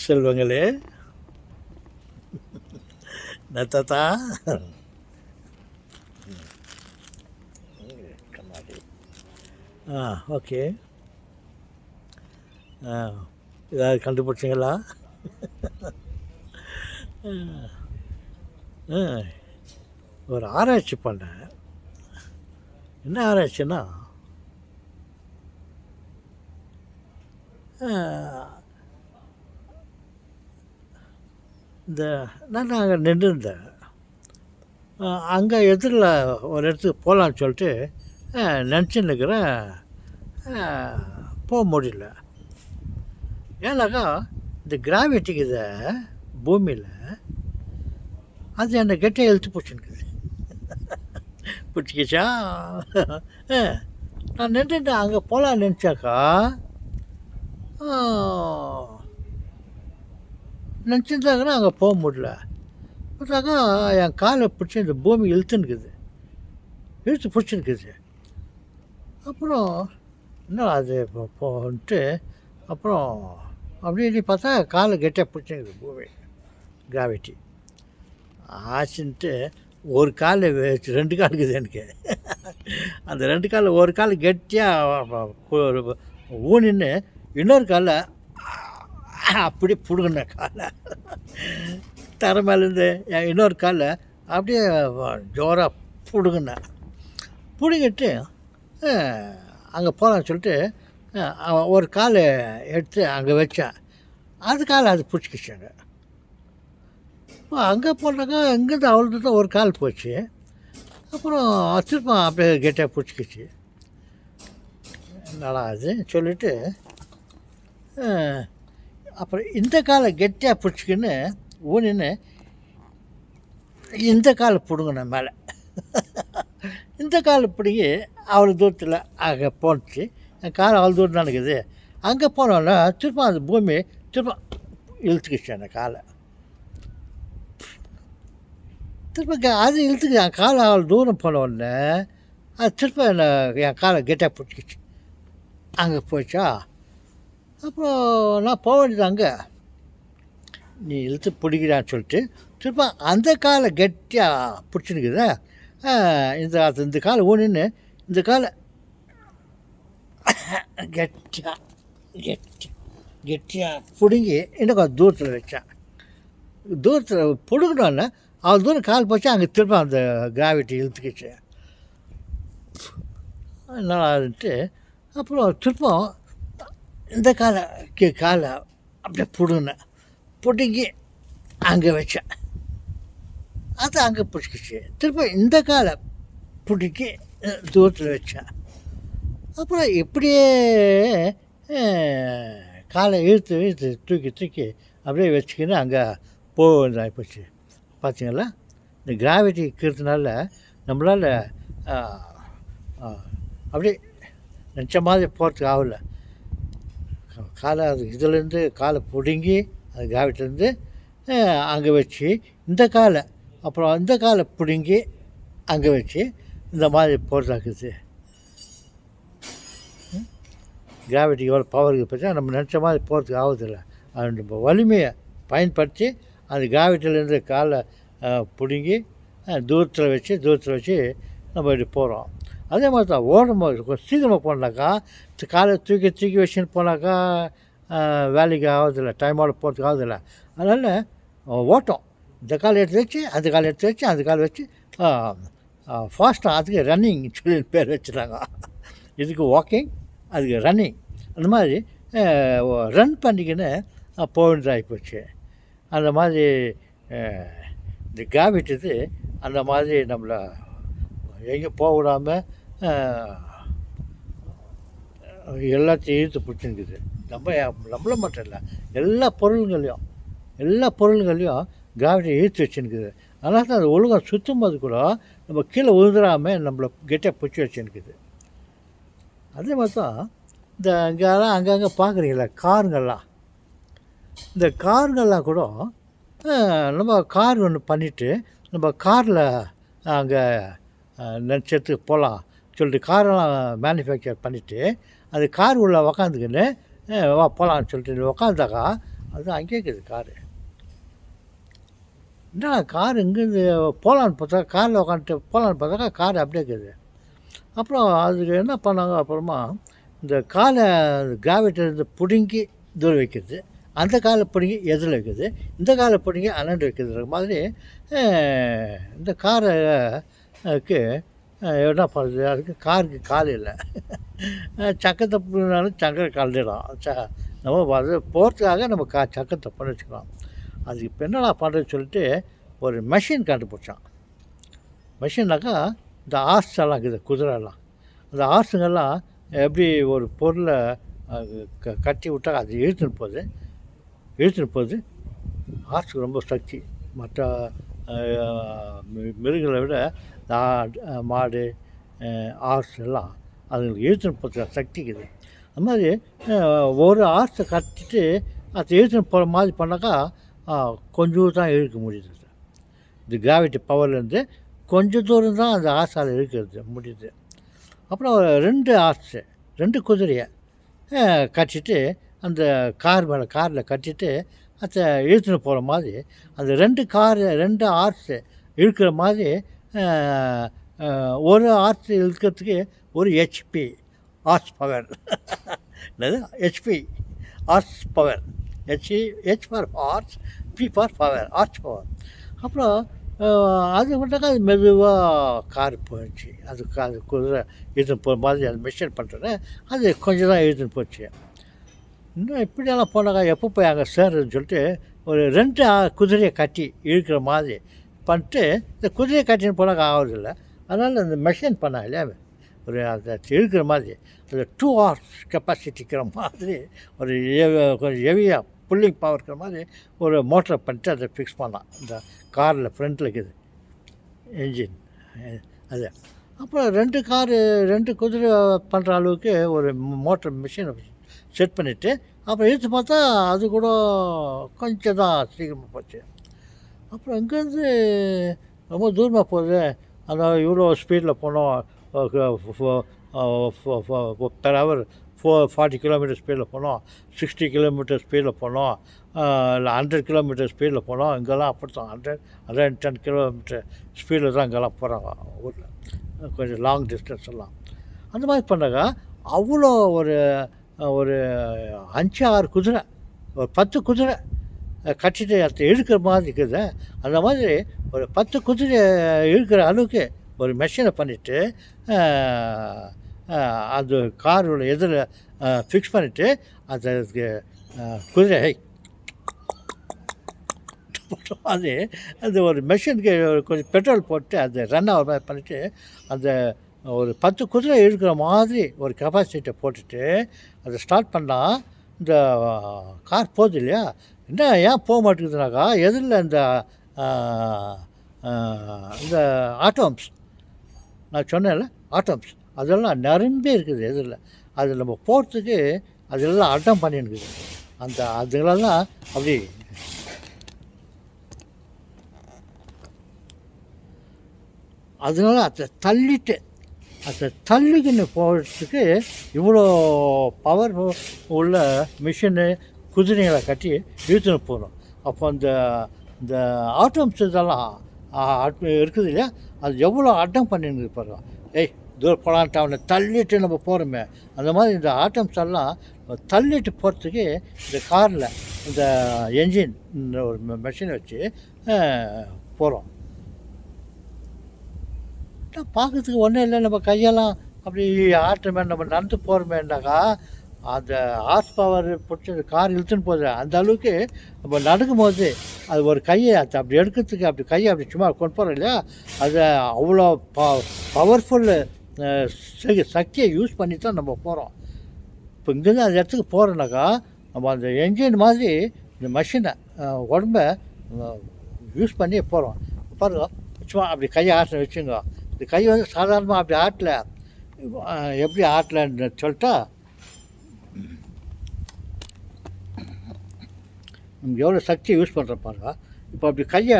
செல்வங்களே, நத்தத்தா கண்ணாடி. ஓகே. ஏதாவது கண்டுபிடிச்சிங்களா? ஒரு ஆராய்ச்சி பண்ணேன். என்ன ஆராய்ச்சின்னா, இந்த நான் அங்கே நின்றுருந்தேன். அங்கே எதிரில் ஒரு இடத்துக்கு போகலான்னு சொல்லிட்டு நினச்சின்னு இருக்கிறேன். போக முடியல. ஏன்னாக்கா இந்த கிராவிட்டிக்கு இதை பூமியில் அது என்னை கெட்டியாக இழுத்து பிடிச்சிருக்குது. பிடிச்சிக்கிச்சா? நான் நின்றுட்டு அங்கே போகலான்னு நினச்சாக்கா நினச்சிருந்தாங்கன்னா அங்கே போக முடியல. பார்த்தாக்கா என் காலை பிடிச்சி இந்த பூமி இழுத்துன்னுக்குது, இழுத்து பிடிச்சிருக்குது. அப்புறம் என்ன அது போன்ட்டு அப்புறம் அப்படின்னு பார்த்தா காலை கெட்டியாக பிடிச்சிருக்குது பூமி, கிராவிட்டி ஆச்சுன்ட்டு ஒரு கால் வச்சு 2 கால் இருக்குது எனக்கு. அந்த 2 காலில் ஒரு கால் கெட்டியாக ஊனின்னு இன்னொரு காலை அப்படி பிடுங்கினேன். காலை தர மேலேருந்து இன்னொரு காலை அப்படியே ஜோராக பிடுங்கினேன். பிடுங்கிட்டு அங்கே போகலான்னு சொல்லிட்டு ஒரு கால் எடுத்து அங்கே வச்சேன். அது காலை அது பிடிச்சிக்கிச்சாங்க. அங்கே போனாக்கா இங்கேருந்து அவ்வளோ தான் ஒரு கால் போச்சு. அப்புறம் திரும்ப அப்படியே கெட்டியாக பிடிச்சிக்கிச்சு. என்னடா அது சொல்லிவிட்டு அப்புறம் இந்த காலை கெட்டியாக பிடிச்சிக்கின்னு ஊனின்னு இந்த காலை பிடுங்கினேன் மேலே. இந்த காலை பிடுங்கி அவ்வளோ தூரத்தில் அங்கே போணுச்சு. என் காலை அவ்வளோ தூரம் தான் இருக்குது. அங்கே போனோன்னா திரும்ப அந்த பூமி திரும்ப இழுத்துக்கிச்சு அந்த காலை. திரும்ப அது இழுத்துக்கு என் காலை அவ்வளோ தூரம் போன உடனே அது திரும்ப என் காலை கெட்டியாக பிடிச்சிக்கிச்சு. அங்கே போச்சா. அப்புறம் நான் போக வேண்டியது அங்கே. நீ இழுத்து பிடிக்கிறான்னு சொல்லிட்டு திரும்ப அந்த காலை கெட்டியாக பிடிச்சிருக்குதா. இந்த காலை ஊனின்னு இந்த காலை கெட்டியாக பிடுங்கி இன்னும் கொஞ்சம் தூரத்தில் வச்சேன். தூரத்தில் பிடுங்கினோன்னே அவ்வளோ தூரம் கால் போச்சு. அங்கே திரும்ப அந்த கிராவிட்டி இழுத்துக்கிச்சு. நல்லான்ட்டு அப்புறம் திரும்ப இந்த காலை அப்படியே பிடுங்கினேன். பிடுங்கி அங்கே வச்சேன். அது அங்கே பிடிச்சிக்கிச்சு. திரும்ப இந்த காலை பிடிக்கி தூரத்தில் வச்சேன். அப்புறம் இப்படியே காலை இழுத்து தூக்கி அப்படியே வச்சுக்கின்னு அங்கே போக வேண்டியதாக போச்சு. பார்த்தீங்களா, இந்த கிராவிட்டி இருக்கிறதுனால நம்மளால் அப்படியே நினச்ச மாதிரி போகிறதுக்கு ஆகலை. காலை அது இதுலேருந்து காலை பிடுங்கி அது கிராவிட்டிலேருந்து அங்கே வச்சு இந்த காலை அப்புறம் அந்த காலை பிடுங்கி அங்கே வச்சு இந்த மாதிரி போகிறதாக்குது. கிராவிட்டி எவ்வளோ பவர் இருக்குது பார்த்தா நம்ம நினச்ச மாதிரி போகிறதுக்கு ஆகுதில்லை. அது நம்ம வலிமையை பயன்படுத்தி அந்த கிராவிட்டிலேருந்து காலை பிடுங்கி தூரத்தில் வச்சு நம்ம இப்படி போகிறோம். அதே மாதிரி தான் ஓடும்போது கொஞ்சம் சீக்கிரமாக போனாக்கா காலை தூக்கி வச்சுன்னு போனாக்கா வேலைக்கு ஆகுதில்லை, டைமோட போகிறதுக்கு ஆகுதில்லை. அதனால் ஓட்டம் இந்த காலை எடுத்து வச்சு அந்த காலை எடுத்து வச்சு அந்த காலை வச்சு ஃபாஸ்ட்டாக அதுக்கு ரன்னிங் சொல்லி பேர் வச்சுட்டாங்க. இதுக்கு வாக்கிங், அதுக்கு ரன்னிங். அந்த மாதிரி ரன் பண்ணிக்கின்னு போக வேண்டியதாகி போச்சு. அந்த மாதிரி இந்த கிராவிட்டி அந்த மாதிரி நம்மளை எங்கேயும் போக விடாமல் எல்லாத்தையும் இழுத்து பிடிச்சிருக்குது. நம்மள மட்டும் இல்லை, எல்லா பொருள்களையும் கிராவிட்டி இழுத்து வச்சுருக்குது. அதனால தான் அது ஒழுங்காக சுற்றும் போது கூட நம்ம கீழே விழுந்துடாமல் நம்மளை கெட்டியாக பிடிச்சி வச்சுருக்குது. அதே மாதிரி தான் இந்த இங்கெல்லாம் அங்கங்கே பார்க்குறீங்களா காருங்கள்லாம். இந்த காருங்கள்லாம் கூட நம்ம கார் ஒன்று பண்ணிவிட்டு நம்ம காரில் அங்கே நினச்சத்துக்கு போகலாம் சொல்லிட்டு காரெல்லாம் மேனுஃபேக்சர் பண்ணிவிட்டு அது கார் உள்ள உக்காந்துக்கின்னு போகலான்னு சொல்லிட்டு உக்காந்தாக்கா அது அங்கேயே இருக்குது காரு. என்ன கார் இங்கேருந்து போகலான்னு பார்த்தா, காரில் உட்காந்துட்டு போகலான்னு பார்த்தாக்கா கார் அப்படியே இருக்குது. அப்புறம் அதுக்கு என்ன பண்ணாங்க அப்புறமா, இந்த காலை கிராவிட்டிலேருந்து பிடுங்கி தூரம் வைக்கிறது, அந்த காலை பிடுங்கி எதிரில் வைக்கிறது, இந்த காலை பிடுங்கி அண்ணாண்டு வைக்கிறதுன்ற மாதிரி இந்த காருக்கு என்ன பண்ணுறது, அதுக்கு காருக்கு கால் இல்லை. சக்கரத்தை பிடினாலும் சக்கரை கலந்துடும். நம்ம அது போகிறதுக்காக நம்ம சக்கரத்தை பண்ணி வச்சுக்கலாம். அதுக்கு இப்போ என்னடா பண்ணுறதுன்னு சொல்லிட்டு ஒரு மெஷின் கண்டுபிடிச்சான். மெஷின்னாக்கா இந்த ஆர்ஸ் எல்லாம் இருக்குது, குதிரைலாம். அந்த ஆர்ஸுங்கெல்லாம் எப்படி ஒரு பொருளை கட்டி விட்டா அது இழுத்துன்னு போகுது. ஆர்ஸுக்கு ரொம்ப சக்தி. மற்ற மிருகங்களை விட மாடு, ஆர்ஸ் எல்லாம் அதுங்களுக்கு இழுத்துன்னு போகிற சக்தி இருக்குது. அது மாதிரி ஒரு ஆர்ஸை கட்டிட்டு அதை இழுத்துன்னு போகிற மாதிரி பண்ணாக்கா கொஞ்சம் தான் இழுக்க முடியுது. இந்த கிராவிட்டி பவர்லேருந்து கொஞ்சம் தூரம் தான் அந்த ஆர்ஸால் இழுக்கிறது முடியுது. அப்புறம் 2 குதிரையை கட்டிட்டு அந்த காரில் கட்டிட்டு அதை இழுத்துன்னு போகிற மாதிரி, அந்த 2 ஆர்ஸு இழுக்கிற மாதிரி ஒரு ஆர்ஸ் இழுக்கிறதுக்கு ஒரு ஹெச்பி ஹார்ஸ் பவர். என்னது HP horse power. H for horse, P for power, horse power. அப்புறம் அது மட்டும்க்கா அது மெதுவாக கார் போயிடுச்சு. அது குதிரை இழுத்துன்னு போகிற மாதிரி அது மிஷின் பண்ணுறேன்னு அது கொஞ்சம் தான் இழுத்துன்னு போச்சு. இன்னும் இப்படியெல்லாம் போனாக்கா எப்போ போய் அங்கே சேர்றதுன்னு சொல்லிட்டு ஒரு 2 குதிரையை கட்டி இழுக்கிற மாதிரி பண்ணிட்டு, இந்த குதிரையை கட்டின்னு போனாக்கா ஆகுறதில்ல. அதனால் அந்த மெஷின் பண்ணாங்க இல்லையா, ஒரு அதை இழுக்கிற மாதிரி அது 2 ஹார்ஸ் கெப்பாசிட்டிக்கிற மாதிரி ஒரு கொஞ்சம் ஹெவியாக புல்லிங் பவர் இருக்கிற மாதிரி ஒரு மோட்டரை பண்ணிட்டு அதை ஃபிக்ஸ் பண்ணலாம். இந்த காரில் ஃப்ரண்ட்டில் இருக்குது என்ஜின் அது. அப்புறம் 2 குதிரை பண்ணுற அளவுக்கு ஒரு மோட்டர் மிஷினை செட் பண்ணிவிட்டு அப்புறம் இழுத்து பார்த்தா அது கூட கொஞ்சம் தான் சீக்கிரமாக போச்சு. அப்புறம் இங்கேருந்து ரொம்ப தூரமாக போகுது. அதாவது இவ்வளோ ஸ்பீடில் போனோம், பெர் ஹவர் 40 கிலோமீட்டர் ஸ்பீடில் போனோம், 60 கிலோமீட்டர் ஸ்பீடில் போனோம், இல்லை 100 கிலோமீட்டர் ஸ்பீடில் போனோம். இங்கெல்லாம் அப்படித்தான் 110 கிலோமீட்டர் ஸ்பீடில் தான் இங்கெல்லாம் போகிறாங்க ஊரில், கொஞ்சம் லாங் டிஸ்டன்ஸ் எல்லாம். அந்த மாதிரி பண்ணாங்க. அவ்வளோ ஒரு 5-6 குதிரை, ஒரு 10 குதிரை கட்டிட்டு அதை இழுக்கிற மாதிரி இருக்குது. அந்த மாதிரி ஒரு 10 குதிரை இழுக்கிற அளவுக்கு ஒரு மெஷினை பண்ணிவிட்டு அது காரோட எதில் ஃபிக்ஸ் பண்ணிவிட்டு அதுக்கு குதிரை அது அந்த ஒரு மெஷினுக்கு கொஞ்சம் பெட்ரோல் போட்டு அது ரன் ஆகிற மாதிரி பண்ணிவிட்டு அந்த ஒரு 10 குதிரை இழுக்கிற மாதிரி ஒரு கெப்பாசிட்டியை போட்டுட்டு அதை ஸ்டார்ட் பண்ணால் இந்த கார் போகுது இல்லையா. என்ன ஏன் போக மாட்டேங்குதுனாக்கா, எதிரில் இந்த ஆட்டோம்ஸ் நான் சொன்னேன்ல, ஆட்டோம்ஸ் அதெல்லாம் நிரம்பி இருக்குது எதிரில். அது நம்ம போகிறதுக்கு அதெல்லாம் அட்டம் பண்ணிருக்குது. அதுங்களெல்லாம் அப்படி அதனால அதை தள்ளிக்கின்னு போகிறதுக்கு இவ்வளோ பவர் உள்ள மிஷினு குதிரைகளை கட்டி இழுத்துன்னு போகணும். அப்போ இந்த ஆட்டோம்ஸ் இதெல்லாம் இருக்குது இல்லையா, அது எவ்வளோ அட்டம் பண்ணிருக்குது பாருங்க. தூரம் போகலான்ட்டு அவனை தள்ளிட்டு நம்ம போகிறோமே, அந்த மாதிரி இந்த ஆட்டம்ஸ் எல்லாம் தள்ளிட்டு போகிறதுக்கு இந்த காரில் இந்த என்ஜின் ஒரு மெஷினை வச்சு போகிறோம். பார்க்கறதுக்கு ஒன்றும் இல்லை, நம்ம கையெல்லாம் அப்படி ஆட்டுமே, நம்ம நடந்து போகிறோமேண்டாக்கா அந்த ஹார்ஸ் பவர் பிடிச்சி அந்த கார் இழுத்துன்னு போகுது. அந்த அளவுக்கு நம்ம நடக்கும்போது அது ஒரு கையை அப்படி எடுக்கிறதுக்கு அப்படி கையை அப்படி சும்மா கொண்டு போகிறோம் இல்லையா, அதை அவ்வளோ பவர்ஃபுல்லு சக்தியை யூஸ் பண்ணி தான் நம்ம போகிறோம். இப்போ இங்கேருந்து அந்த இடத்துக்கு போகிறோன்னாக்கா நம்ம அந்த என்ஜின் மாதிரி இந்த மெஷினை உடம்ப யூஸ் பண்ணி போகிறோம். பாருங்க, சும்மா அப்படி கையை ஆட்டில் வச்சுங்க. இந்த கை வந்து சாதாரணமாக அப்படி ஆட்டல, எப்படி ஆட்டலன்னு சொல்லிட்டா நம்ம எவ்வளோ சக்தியை யூஸ் பண்ணுற பாருங்க. இப்போ அப்படி கையை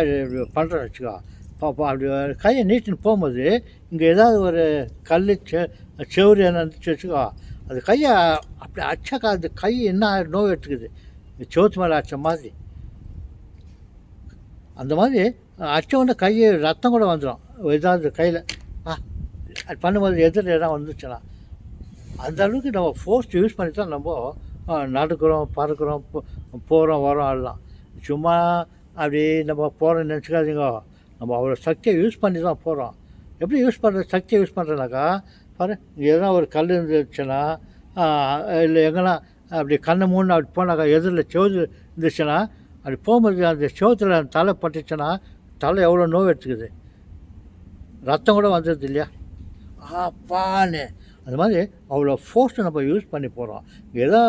பண்ணுறோன்னு வச்சுக்கோ, அப்போ அப்படி கையை நீட்டுன்னு போகும்போது இங்கே ஏதாவது ஒரு கல் செவுறு என்ன இருந்துச்சு வச்சுக்கோ, அது கையை அப்படி அச்சாக்கா அந்த கை என்ன நோய் எடுத்துக்குது. செவுத்து மேலே அடித்த மாதிரி. அந்த மாதிரி அடித்த உடனே கை ரத்தம் கூட வந்துடும். ஏதாவது கையில் அது பண்ணும்போது எதிர் இடம் வந்துச்சுன்னா, அந்த அளவுக்கு நம்ம ஃபோர்ஸ் யூஸ் பண்ணி தான் நம்ம நடக்கிறோம், பறக்கிறோம், போகிறோம், வரோம் எல்லாம். சும்மா அப்படி நம்ம போகிறோம்னு நினச்சிக்காதீங்க. நம்ம அவ்வளோ சக்தியை யூஸ் பண்ணி தான் போகிறோம். எப்படி யூஸ் பண்ணுறது? சக்தியை யூஸ் பண்ணுறனாக்கா பாரு, இங்கே எதனா ஒரு கல் இருந்துச்சுன்னா, இல்லை எங்கன்னா அப்படி கண்ணை மூணு அப்படி போனாக்கா எதிரில் செவுத்து இருந்துச்சுன்னா, அப்படி போகும்போது அந்த செவுத்தில் தலை பட்டுச்சுன்னா தலை எவ்வளோ நோய் எடுத்துக்குது, ரத்தம் கூட வந்துடுது இல்லையா? அப்பான்னு அந்த மாதிரி அவ்வளோ ஃபோர்ஸை நம்ம யூஸ் பண்ணி போகிறோம். ஏதோ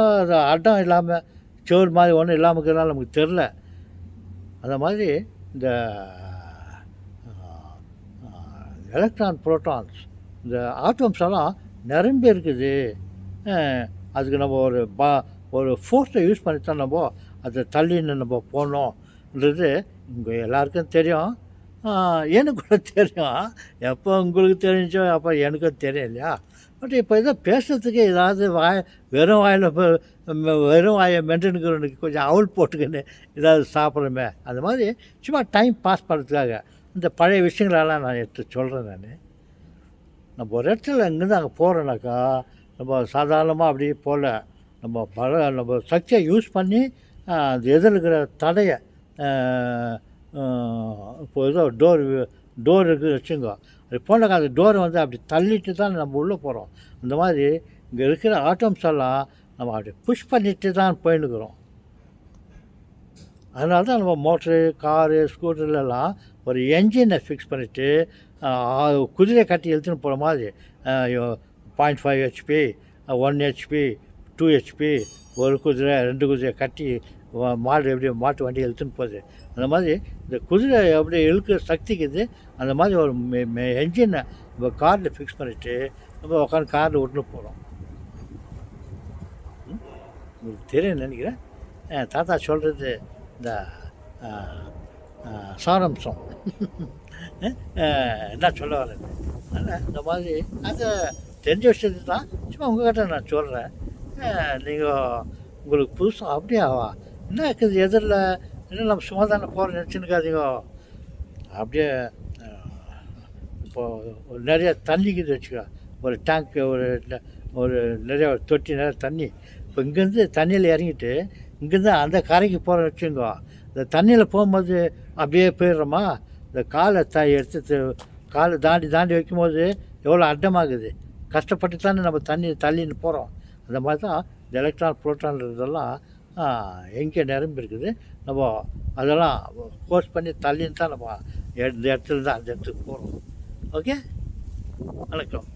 அடம் இல்லாமல் செவுறு மாதிரி ஒன்றும் இல்லாமல் இருக்கிறதுனால நமக்கு தெரில. அந்த மாதிரி இந்த எலக்ட்ரான், புரோட்டான்ஸ், இந்த ஆட்டம்ஸ் எல்லாம் நிரம்பி இருக்குது. அதுக்கு நம்ம ஒரு ஃபோர்ஸை யூஸ் பண்ணி தான் நம்ம அதை தள்ளின்னு நம்ம போகணுன்றது இங்கே எல்லாருக்கும் தெரியும். எனக்கு கூட தெரியும். எப்போ உங்களுக்கு தெரிஞ்சோ அப்போ எனக்கும் தெரியும் இல்லையா? பட் இப்போ ஏதோ பேசுகிறதுக்கு ஏதாவது வெறும் வாயை மென்டனுக்கிறவனுக்கு கொஞ்சம் அவல் போட்டுக்கின்னு ஏதாவது சாப்பிட்றோமே, அந்த மாதிரி சும்மா டைம் பாஸ் பண்ணுறதுக்காக இந்த பழைய விஷயங்களெல்லாம் நான் எடுத்து சொல்கிறேன். நம்ம ஒரு இடத்துல இங்கேருந்து அங்கே போகிறோன்னாக்கா நம்ம சாதாரணமாக அப்படியே போகல. நம்ம சக்தியை யூஸ் பண்ணி அது எதிர்க்கிற தடையை, இப்போ ஏதோ டோர் இருக்குது வச்சுங்க, அது போனாக்கா அந்த டோரை வந்து அப்படி தள்ளிட்டு தான் நம்ம உள்ளே போகிறோம். அந்த மாதிரி இங்கே இருக்கிற ஆட்டம்ஸ் எல்லாம் நம்ம அப்படி புஷ் பண்ணிட்டு தான் போயின்னுக்கிறோம். அதனால தான் நம்ம மோட்ரு, காரு, ஸ்கூட்டர்லாம் ஒரு என்ஜினை ஃபிக்ஸ் பண்ணிவிட்டு குதிரை கட்டி இழுத்துன்னு போகிற மாதிரி 0.5 HP, 1 HP, 2 HP, ஒரு குதிரை 2 குதிரை கட்டி மாடு எப்படி மாட்டு வண்டி இழுத்துன்னு போகுது, அந்த மாதிரி இந்த குதிரை எப்படி இழுக்கிற சக்திக்குது. அந்த மாதிரி ஒரு என்ஜினை நம்ம காரில் ஃபிக்ஸ் பண்ணிவிட்டு நம்ம உட்காந்து காரில் விட்டுன்னு போகிறோம். உங்களுக்கு தெரியும் நினைக்கிறேன். தாத்தா சொல்கிறது இந்த சாரம்சம் என்ன சொல்ல வரேன். அதனால் இந்த மாதிரி அதை தெரிஞ்ச விஷயத்து தான் சும்மா உங்கள்கிட்ட நான் சொல்கிறேன். நீங்கள் உங்களுக்கு புதுசாக அப்படியே என்ன இருக்குது எதிரில், இன்னும் நம்ம சும்மா தானே போகிற நினச்சின்னுக்காதீங்க. அப்படியே இப்போது நிறைய தண்ணிக்குது வச்சுக்கோ, ஒரு டேங்க்கு, ஒரு நிறைய தொட்டி நிறைய தண்ணி. இப்போ இங்கேருந்து தண்ணியில் இறங்கிட்டு இங்கேருந்து அந்த கரைக்கு போகிற வச்சுக்கோ, இந்த தண்ணியில் போகும்போது அப்படியே போயிடுறோமா, இந்த காலை எடுத்து காலை தாண்டி வைக்கும்போது எவ்வளோ அட்டமாகுது, கஷ்டப்பட்டு தானே நம்ம தள்ளின்னு போகிறோம். அந்த மாதிரி தான் இந்த எலக்ட்ரான், புரோட்டான்றதெல்லாம் எங்கே நிரம்பி இருக்குது. நம்ம அதெல்லாம் ஃபோர்ஸ் பண்ணி தள்ளின்னு தான் நம்ம இந்த இடத்துல தான் அந்த இடத்துக்கு போகிறோம். ஓகே, வணக்கம்.